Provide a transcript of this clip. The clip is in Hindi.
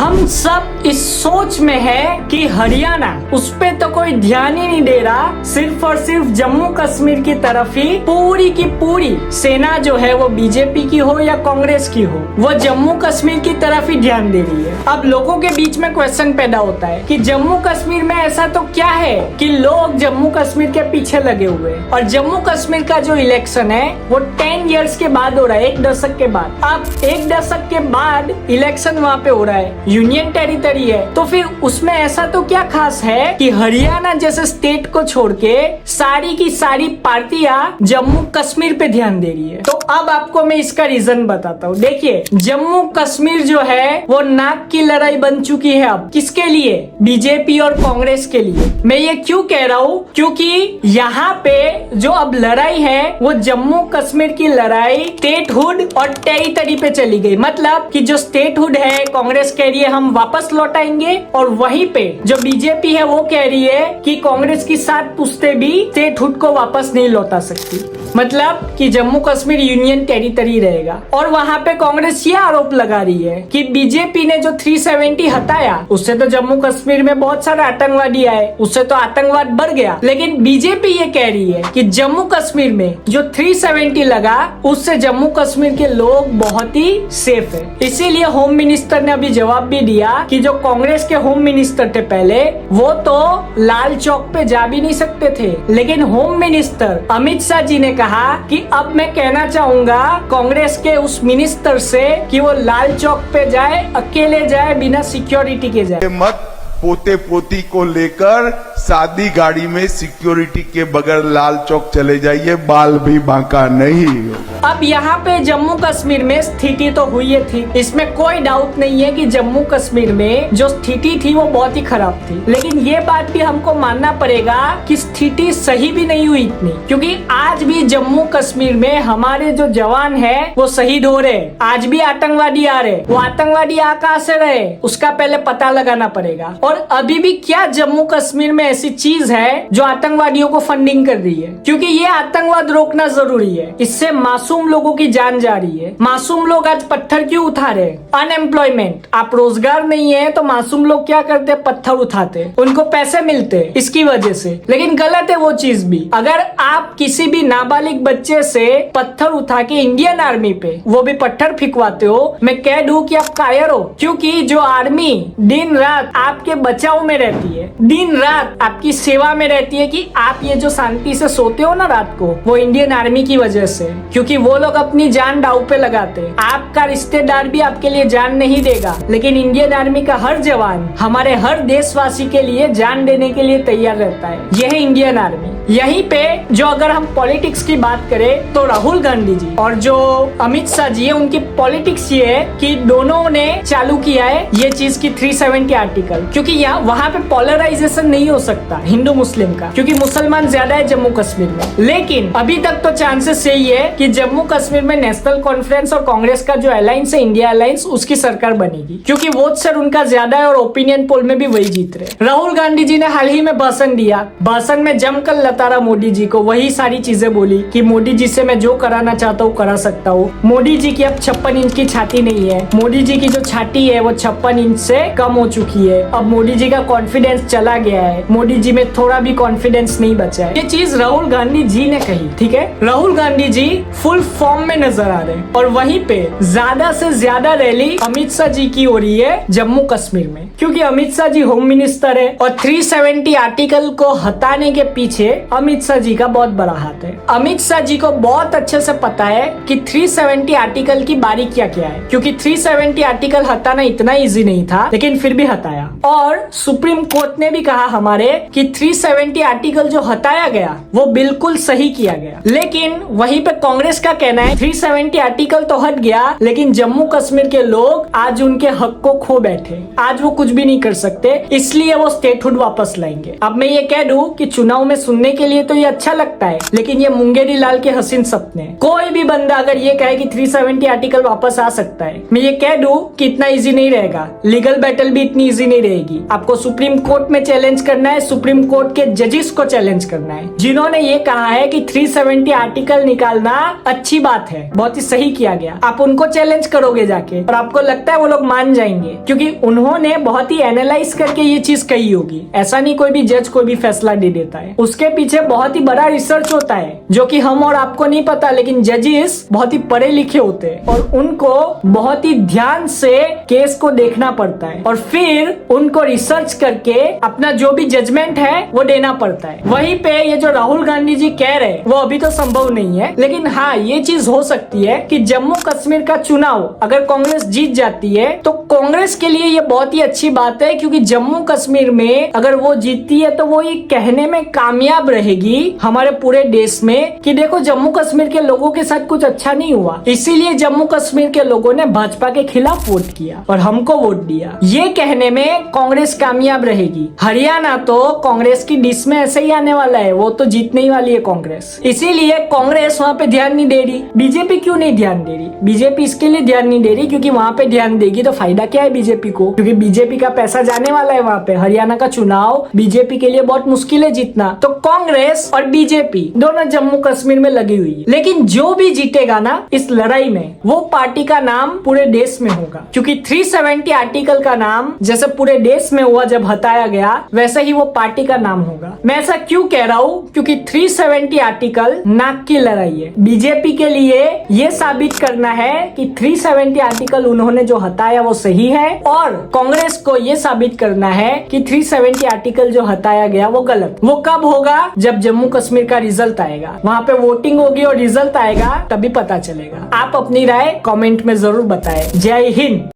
हम सब इस सोच में है कि हरियाणा, उस पे तो कोई ध्यान ही नहीं दे रहा, सिर्फ और सिर्फ जम्मू कश्मीर की तरफ ही पूरी की पूरी सेना जो है वो बीजेपी की हो या कांग्रेस की हो, वो जम्मू कश्मीर की तरफ ही ध्यान दे रही है। अब लोगों के बीच में क्वेश्चन पैदा होता है कि जम्मू कश्मीर में ऐसा तो क्या है कि लोग जम्मू कश्मीर के पीछे लगे हुए हैं। और जम्मू कश्मीर का जो इलेक्शन है वो 10 इयर्स के बाद हो रहा है, 1 दशक के बाद। अब 1 दशक के बाद इलेक्शन वहाँ पे हो रहा है, यूनियन टेरिटरी है, तो फिर उसमें ऐसा तो क्या खास है कि हरियाणा जैसे स्टेट को छोड़ के सारी की सारी पार्टियां जम्मू कश्मीर पे ध्यान दे रही है। तो अब आपको मैं इसका रीजन बताता हूँ। देखिए, जम्मू कश्मीर जो है वो नाक की लड़ाई बन चुकी है। अब किसके लिए? बीजेपी और कांग्रेस के लिए। मैं ये क्यों कह रहा हूँ? क्योंकि यहाँ पे जो अब लड़ाई है वो जम्मू कश्मीर की लड़ाई स्टेटहुड और टेरिटरी पे चली गई। मतलब कि जो स्टेटहुड है कांग्रेस कह रही है हम वापस लौटाएंगे, और वहीं पे जो बीजेपी है वो कह रही है कि कांग्रेस की साथ पुश्ते भी स्टेटहुड को वापस नहीं लौटा सकती। मतलब कि जम्मू कश्मीर यूनियन टेरिटरी रहेगा। और वहाँ पे कांग्रेस ये आरोप लगा रही है कि बीजेपी ने जो 370 हटाया उससे तो जम्मू कश्मीर में बहुत सारे आतंकवादी आए, उससे तो आतंकवाद बढ़ गया। लेकिन बीजेपी ये कह रही है कि जम्मू कश्मीर में जो 370 लगा उससे जम्मू कश्मीर के लोग बहुत ही सेफ है। इसीलिए होम मिनिस्टर ने अभी जवाब भी दिया कि जो कांग्रेस के होम मिनिस्टर थे पहले, वो तो लाल चौक पे जा भी नहीं सकते थे, लेकिन होम मिनिस्टर अमित शाह जी ने कहा कि अब मैं कहना चाहूंगा कांग्रेस के उस मिनिस्टर से कि वो लाल चौक पे जाए, अकेले जाए, बिना सिक्योरिटी के जाए। मत पोते पोती को लेकर शादी गाड़ी में सिक्योरिटी के बगैर लाल चौक चले जाइए, बाल भी बांका नहीं होगा। अब यहाँ पे जम्मू कश्मीर में स्थिति तो हुई थी, इसमें कोई डाउट नहीं है कि जम्मू कश्मीर में जो स्थिति थी वो बहुत ही खराब थी। लेकिन ये बात भी हमको मानना पड़ेगा कि स्थिति सही भी नहीं हुई इतनी, क्योंकि आज भी जम्मू कश्मीर में हमारे जो जवान है वो शहीद हो रहे, आज भी आतंकवादी आ रहे। वो आतंकवादी आ कहाँ से रहे उसका पहले पता लगाना पड़ेगा। और अभी भी क्या जम्मू कश्मीर में ऐसी चीज है जो आतंकवादियों को फंडिंग कर रही है? क्योंकि ये आतंकवाद रोकना जरूरी है, इससे मासूम लोगों की जान जा रही है। मासूम लोग आज पत्थर क्यों उठा रहे? अनएम्प्लॉयमेंट, आप रोजगार नहीं है तो मासूम लोग क्या करते? पत्थर उठाते, उनको पैसे मिलते इसकी वजह से। लेकिन गलत है वो चीज भी। अगर आप किसी भी नाबालिग बच्चे से पत्थर उठा के इंडियन आर्मी पे वो भी पत्थर फिकवाते हो, मैं कह दूं कि आप कायर हो। क्योंकि जो आर्मी दिन रात आपके बचाव में रहती है, दिन रात आपकी सेवा में रहती है, कि आप ये जो शांति से सोते हो ना रात को, वो इंडियन आर्मी की वजह से। क्योंकि वो लोग अपनी जान दांव पे लगाते। आपका रिश्तेदार भी आपके लिए जान नहीं देगा, लेकिन इंडियन आर्मी का हर जवान हमारे हर देशवासी के लिए जान देने के लिए तैयार रहता है। यह है इंडियन आर्मी। यहीं पे जो अगर हम पॉलिटिक्स की बात करें तो राहुल गांधी जी और जो अमित शाह जी है, उनकी पॉलिटिक्स ये है कि दोनों ने चालू किया है ये चीज की 370 आर्टिकल। क्योंकि यहाँ वहाँ पे पोलराइजेशन नहीं हो सकता हिंदू मुस्लिम का, क्योंकि मुसलमान ज्यादा है जम्मू कश्मीर में। लेकिन अभी तक तो चांसेस यही है कि जम्मू कश्मीर में नेशनल कॉन्फ्रेंस और कांग्रेस का जो अलायंस है, इंडिया अलायंस, उसकी सरकार बनेगी, क्योंकि वोट शेयर उनका ज्यादा है और ओपिनियन पोल में भी वही जीत रहे। राहुल गांधी जी ने हाल ही में भाषण दिया, भाषण में जमकर लतारा मोदी जी को, वही सारी चीजें बोली कि मोदी जी से मैं जो कराना चाहता हूँ करा सकता हूँ। मोदी जी की अब 56 इंच की छाती नहीं है, मोदी जी की जो छाती है वो 56 इंच से कम हो चुकी है। अब मोदी जी का कॉन्फिडेंस चला गया है, मोदी जी में थोड़ा भी कॉन्फिडेंस नहीं बचा है। ये चीज राहुल गांधी जी ने कही, ठीक है। राहुल गांधी जी फुल फॉर्म में नजर आ रहे हैं और वहीं पे ज्यादा से ज्यादा रैली अमित शाह जी की हो रही है जम्मू कश्मीर में, क्योंकि अमित शाह जी होम मिनिस्टर है और 370 आर्टिकल को हटाने के पीछे अमित शाह जी का बहुत बड़ा हाथ है। अमित शाह जी को बहुत अच्छे से पता है कि 370 आर्टिकल की बारीकियां क्या है, क्योंकि 370 आर्टिकल हटाना इतना इजी नहीं था, लेकिन फिर भी हटाया। और सुप्रीम कोर्ट ने भी कहा हमारे कि 370 आर्टिकल जो हटाया गया वो बिल्कुल सही किया गया। लेकिन वहीं पे कांग्रेस का कहना है 370 आर्टिकल तो हट गया, लेकिन जम्मू कश्मीर के लोग आज उनके हक को खो बैठे, आज वो कुछ भी नहीं कर सकते, इसलिए वो स्टेटहुड वापस लाएंगे। अब मैं ये कह दूं कि चुनाव में सुनने सुनने के लिए तो ये अच्छा लगता है, लेकिन ये मुंगेरी लाल के हसीन सपने। कोई भी बंदा अगर ये कहे कि 370 आर्टिकल वापस आ सकता है, मैं ये कह दूं कि इतना इजी नहीं रहेगा। लीगल बैटल भी इतनी इजी नहीं रहेगी। आपको सुप्रीम कोर्ट में चैलेंज करना है, सुप्रीम कोर्ट के जजेस को चैलेंज करना है, जिन्होंने ये कहा है कि 370 आर्टिकल निकालना अच्छी बात है, बहुत ही सही किया गया। आप उनको चैलेंज करोगे जाके और आपको लगता है वो लोग मान जाएंगे, क्योंकि उन्होंने बहुत ही एनालाइज करके ये चीज कही होगी। ऐसा नहीं कोई भी जज कोई भी फैसला दे देता है, उसके पीछे बहुत ही बड़ा रिसर्च होता है जो कि हम और आपको नहीं पता, लेकिन जजेस बहुत ही पढ़े लिखे होते हैं और उनको बहुत ही ध्यान से केस को देखना पड़ता है और फिर उनको रिसर्च करके अपना जो भी जजमेंट है वो देना पड़ता है। वहीं पे ये जो राहुल गांधी जी कह रहे हैं वो अभी तो संभव नहीं है, लेकिन हाँ ये चीज हो सकती है कि जम्मू कश्मीर का चुनाव अगर कांग्रेस जीत जाती है तो कांग्रेस के लिए ये बहुत ही अच्छी बात है, क्योंकि जम्मू कश्मीर में अगर वो जीतती है तो वो ये कहने में कामयाब रहेगी हमारे पूरे देश में कि देखो जम्मू कश्मीर के लोगों के साथ कुछ अच्छा नहीं हुआ, इसीलिए जम्मू कश्मीर के लोगों ने भाजपा के खिलाफ वोट किया और हमको वोट दिया। ये कहने में कांग्रेस कामयाब रहेगी। हरियाणा तो कांग्रेस की डिश में ऐसे ही आने वाला है, वो तो जीतने ही वाली है कांग्रेस, इसीलिए कांग्रेस वहाँ पे ध्यान नहीं दे रही। बीजेपी क्यों नहीं ध्यान दे रही? बीजेपी इसके लिए ध्यान नहीं दे रही क्योंकि वहाँ पे ध्यान देगी तो फायदा क्या है बीजेपी को, क्योंकि बीजेपी का पैसा जाने वाला है वहाँ पे। हरियाणा का चुनाव बीजेपी के लिए बहुत मुश्किल है जीतना, तो कांग्रेस और बीजेपी दोनों जम्मू कश्मीर में लगी हुई है। लेकिन जो भी जीतेगा ना इस लड़ाई में वो पार्टी का नाम पूरे देश में होगा, क्योंकि 370 आर्टिकल का नाम जैसे पूरे देश में हुआ जब हटाया गया वैसे ही वो पार्टी का नाम होगा। मैं ऐसा क्यों कह रहा हूँ? क्योंकि 370 आर्टिकल नाक की लड़ाई है। बीजेपी के लिए ये साबित करना है कि 370 आर्टिकल उन्होंने जो हटाया वो सही है, और कांग्रेस को ये साबित करना है कि 370 आर्टिकल जो हटाया गया वो गलत। वो कब होगा? जब जम्मू कश्मीर का रिजल्ट आएगा, वहाँ पे वोटिंग होगी और रिजल्ट आएगा तभी पता चलेगा। आप अपनी राय कमेंट में जरूर बताएं। जय हिंद।